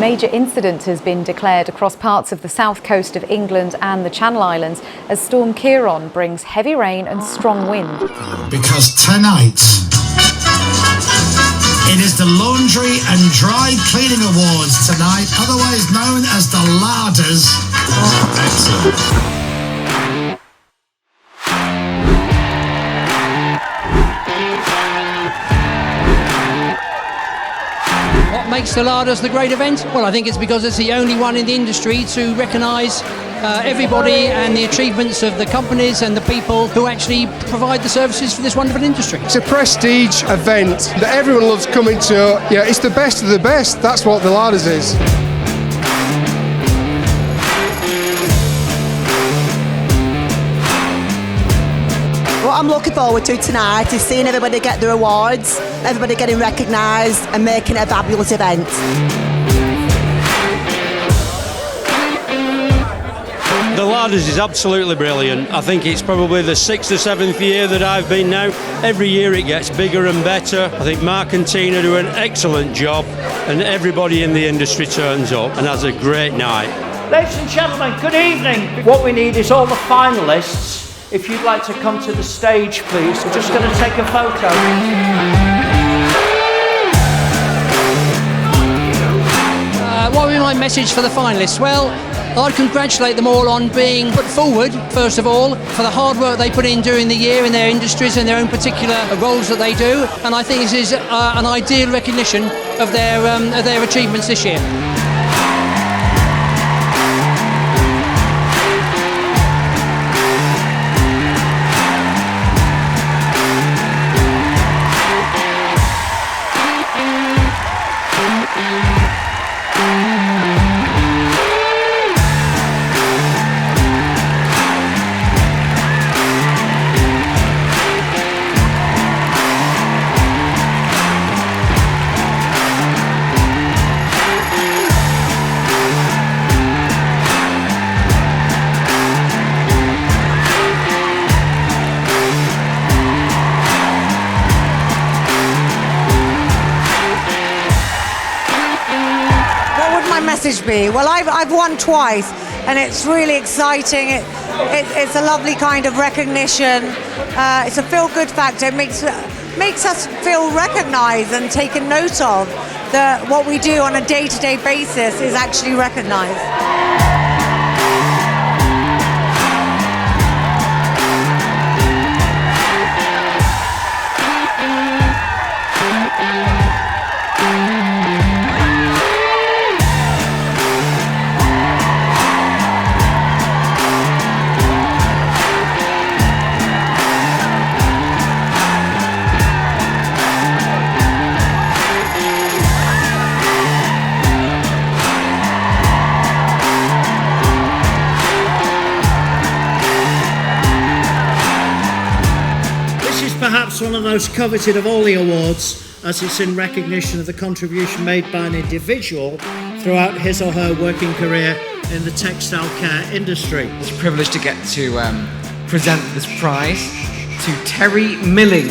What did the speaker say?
major incident has been declared across parts of the south coast of England and the Channel Islands as Storm Ciarán brings heavy rain and strong wind. Because tonight it is the Laundry and Drycleaning Awards tonight, otherwise known as the LADAs. Excellent. What makes the LADAs the great event? Well, I think it's because it's the only one in the industry to recognise everybody and the achievements of the companies and the people who actually provide the services for this wonderful industry. It's a prestige event that everyone loves coming to. Yeah, it's the best of the best. That's what the LADAs is. What I'm looking forward to tonight is seeing everybody get their awards, everybody getting recognised and making it a fabulous event. The LADAs is absolutely brilliant. I think it's probably the 6th or 7th year that I've been now. Every year it gets bigger and better. I think Mark and Tina do an excellent job and everybody in the industry turns up and has a great night. Ladies and gentlemen, good evening. What we need is all the finalists. If you'd like to come to the stage, please. We're just going to take a photo. What would be my message for the finalists? Well, I'd congratulate them all on being put forward, first of all, for the hard work they put in during the year in their industries and their own particular roles that they do. And I think this is an ideal recognition of their achievements this year. Message be? Well, I've won twice and it's really exciting. It's a lovely kind of recognition. It's a feel-good factor. It makes us feel recognised and taken note of, that what we do on a day-to-day basis is actually recognised. Perhaps one of the most coveted of all the awards, as it's in recognition of the contribution made by an individual throughout his or her working career in the textile care industry. It's a privilege to get to present this prize to Terry Milling.